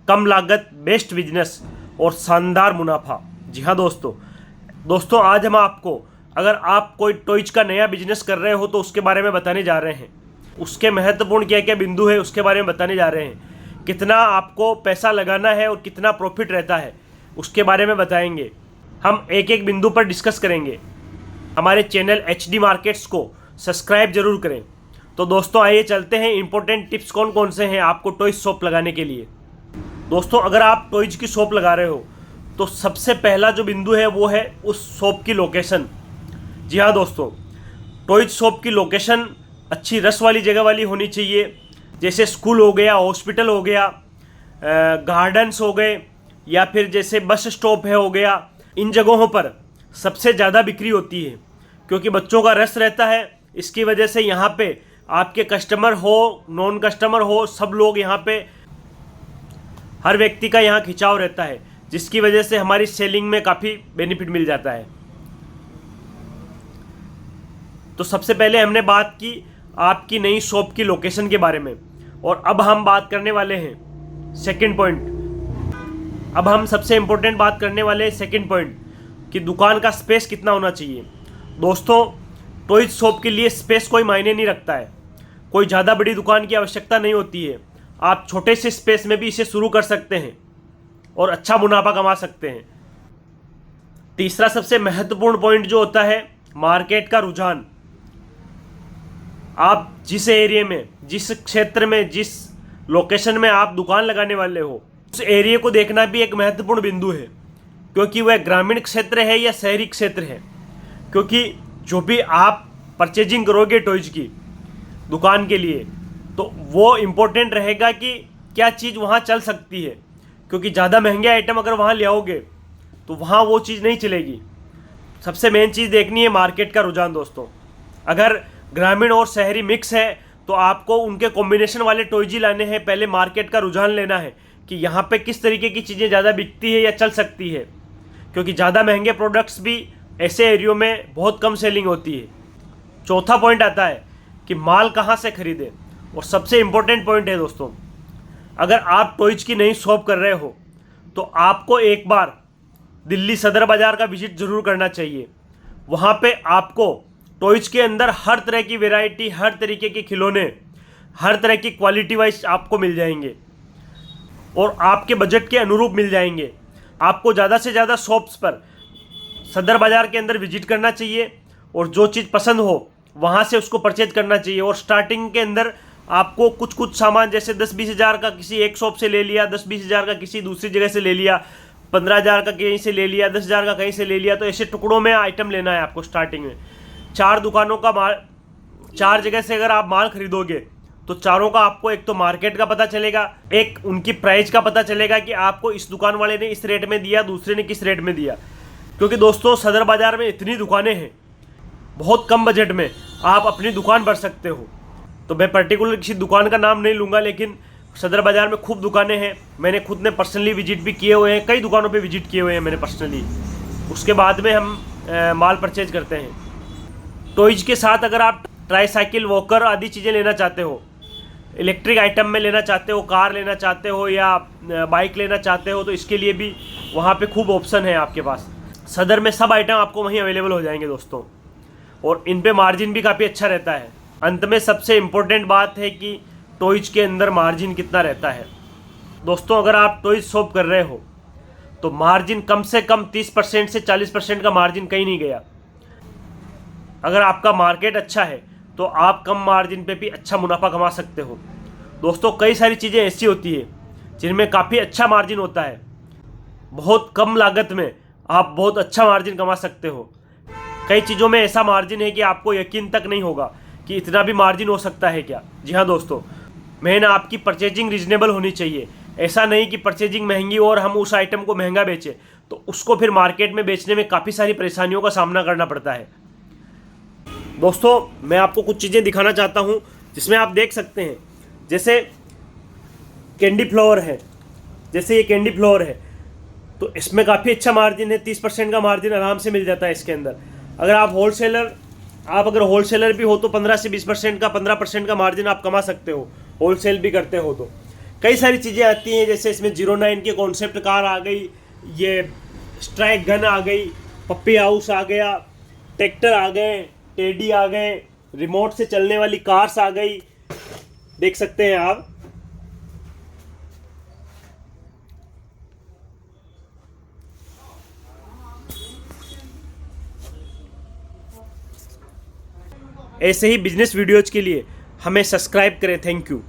कम लागत, best business और शानदार मुनाफा। जी हाँ दोस्तों आज हम आपको, अगर आप कोई टॉयज का नया बिजनेस कर रहे हो तो उसके बारे में बताने जा रहे हैं। उसके महत्वपूर्ण क्या क्या बिंदु है उसके बारे में बताने जा रहे हैं। कितना आपको पैसा लगाना है और कितना प्रॉफिट रहता है उसके बारे में बताएंगे। हम एक एक बिंदु पर डिस्कस करेंगे। हमारे चैनल HD मार्केट्स को सब्सक्राइब जरूर करें। तो दोस्तों आइए चलते हैं, इंपॉर्टेंट टिप्स कौन कौन से हैं आपको टॉयज शॉप लगाने के लिए। दोस्तों अगर आप टॉयज की शॉप लगा रहे हो तो सबसे पहला जो बिंदु है वो है उस शॉप की लोकेशन। जी हाँ दोस्तों, टॉयज शॉप की लोकेशन अच्छी रस वाली जगह वाली होनी चाहिए। जैसे स्कूल हो गया, हॉस्पिटल हो गया, गार्डन्स हो गए, या फिर जैसे बस स्टॉप है हो गया। इन जगहों पर सबसे ज़्यादा बिक्री होती है क्योंकि बच्चों का रस रहता है। इसकी वजह से यहाँ पे आपके कस्टमर हो, नॉन कस्टमर हो, सब लोग यहाँ पे, हर व्यक्ति का यहाँ खिंचाव रहता है, जिसकी वजह से हमारी सेलिंग में काफ़ी बेनिफिट मिल जाता है। तो सबसे पहले हमने बात की आपकी नई शॉप की लोकेशन के बारे में, और अब हम बात करने वाले हैं सेकंड पॉइंट। अब हम सबसे इम्पोर्टेंट बात करने वाले हैं सेकंड पॉइंट कि दुकान का स्पेस कितना होना चाहिए। दोस्तों टॉयज शॉप के लिए स्पेस कोई मायने नहीं रखता है। कोई ज़्यादा बड़ी दुकान की आवश्यकता नहीं होती है। आप छोटे से स्पेस में भी इसे शुरू कर सकते हैं और अच्छा मुनाफा कमा सकते हैं। तीसरा सबसे महत्वपूर्ण पॉइंट जो होता है मार्केट का रुझान। आप जिस एरिया में, जिस क्षेत्र में, जिस लोकेशन में आप दुकान लगाने वाले हो, उस एरिया को देखना भी एक महत्वपूर्ण बिंदु है, क्योंकि वह ग्रामीण क्षेत्र है या शहरी क्षेत्र है। क्योंकि जो भी आप परचेजिंग करोगे टॉयज की दुकान के लिए, तो वो इम्पोर्टेंट रहेगा कि क्या चीज़ वहाँ चल सकती है। क्योंकि ज़्यादा महंगे आइटम अगर वहाँ ले आओगे तो वहाँ वो चीज़ नहीं चलेगी। सबसे मेन चीज़ देखनी है मार्केट का रुझान। दोस्तों अगर ग्रामीण और शहरी मिक्स है तो आपको उनके कॉम्बिनेशन वाले टॉयज ही लाने हैं। पहले मार्केट का रुझान लेना है कि यहाँ पे किस तरीके की चीज़ें ज़्यादा बिकती है या चल सकती है, क्योंकि ज़्यादा महंगे प्रोडक्ट्स भी ऐसे एरियो में बहुत कम सेलिंग होती है। चौथा पॉइंट आता है कि माल कहाँ से खरीदें, और सबसे इम्पोर्टेंट पॉइंट है दोस्तों, अगर आप टॉयज की नई शॉप कर रहे हो तो आपको एक बार दिल्ली सदर बाज़ार का विजिट ज़रूर करना चाहिए। वहाँ पे आपको टॉयज के अंदर हर तरह की वैरायटी, हर तरीके के खिलौने, हर तरह की क्वालिटी वाइज आपको मिल जाएंगे और आपके बजट के अनुरूप मिल जाएंगे। आपको ज़्यादा से ज़्यादा शॉप्स पर सदर बाज़ार के अंदर विजिट करना चाहिए और जो चीज़ पसंद हो वहाँ से उसको परचेज करना चाहिए। और स्टार्टिंग के अंदर आपको कुछ सामान जैसे 10-20 हज़ार का किसी एक शॉप से ले लिया, 10-20 हज़ार का किसी दूसरी जगह से ले लिया, 15 हज़ार का कहीं से ले लिया, 10 हज़ार का कहीं से ले लिया, तो ऐसे टुकड़ों में आइटम लेना है आपको। स्टार्टिंग में 4 दुकानों का माल, 4 जगह से अगर आप माल खरीदोगे तो चारों का आपको एक तो मार्केट का पता चलेगा, एक उनकी प्राइस का पता चलेगा कि आपको इस दुकान वाले ने इस रेट में दिया, दूसरे ने किस रेट में दिया। क्योंकि दोस्तों सदर बाज़ार में इतनी दुकानें हैं, बहुत कम बजट में आप अपनी दुकान भर सकते हो। तो मैं पर्टिकुलर किसी दुकान का नाम नहीं लूँगा, लेकिन सदर बाज़ार में खूब दुकानें हैं। मैंने खुद ने पर्सनली विजिट भी किए हुए हैं, कई दुकानों पे विजिट किए हुए हैं मैंने पर्सनली। उसके बाद में हम माल परचेज करते हैं। टॉयज के साथ अगर आप ट्राईसाइकिल, वॉकर आदि चीज़ें लेना चाहते हो, इलेक्ट्रिक आइटम में लेना चाहते हो, कार लेना चाहते हो या बाइक लेना चाहते हो, तो इसके लिए भी वहाँ पे खूब ऑप्शन है आपके पास। सदर में सब आइटम आपको वहीं अवेलेबल हो जाएंगे दोस्तों, और इन पे मार्जिन भी काफ़ी अच्छा रहता है। अंत में सबसे इम्पोर्टेंट बात है कि टॉयज के अंदर मार्जिन कितना रहता है। दोस्तों अगर आप टॉयज शॉप कर रहे हो तो मार्जिन कम से कम 30% से 40% का मार्जिन कहीं नहीं गया। अगर आपका मार्केट अच्छा है तो आप कम मार्जिन पे भी अच्छा मुनाफा कमा सकते हो। दोस्तों कई सारी चीज़ें ऐसी होती है जिनमें काफ़ी अच्छा मार्जिन होता है। बहुत कम लागत में आप बहुत अच्छा मार्जिन कमा सकते हो। कई चीज़ों में ऐसा मार्जिन है कि आपको यकीन तक नहीं होगा कि इतना भी मार्जिन हो सकता है क्या। जी हाँ दोस्तों, मेन आपकी परचेजिंग रीजनेबल होनी चाहिए। ऐसा नहीं कि परचेजिंग महंगी और हम उस आइटम को महंगा बेचें, तो उसको फिर मार्केट में बेचने में काफ़ी सारी परेशानियों का सामना करना पड़ता है। दोस्तों मैं आपको कुछ चीज़ें दिखाना चाहता हूँ जिसमें आप देख सकते हैं, जैसे कैंडी फ्लावर है। जैसे ये कैंडी फ्लावर है तो इसमें काफ़ी अच्छा मार्जिन है, 30% का मार्जिन आराम से मिल जाता है इसके अंदर। अगर आप होलसेलर भी हो तो 15 से 20% का, 15% का मार्जिन आप कमा सकते हो, होलसेल भी करते हो तो। कई सारी चीज़ें आती हैं, जैसे इसमें 09 की कॉन्सेप्ट कार आ गई, ये स्ट्राइक गन आ गई, पप्पी हाउस आ गया, ट्रैक्टर आ गए, टेडी आ गए, रिमोट से चलने वाली कार्स आ गई, देख सकते हैं आप। ऐसे ही बिजनेस वीडियोज के लिए हमें सब्सक्राइब करें। Thank you.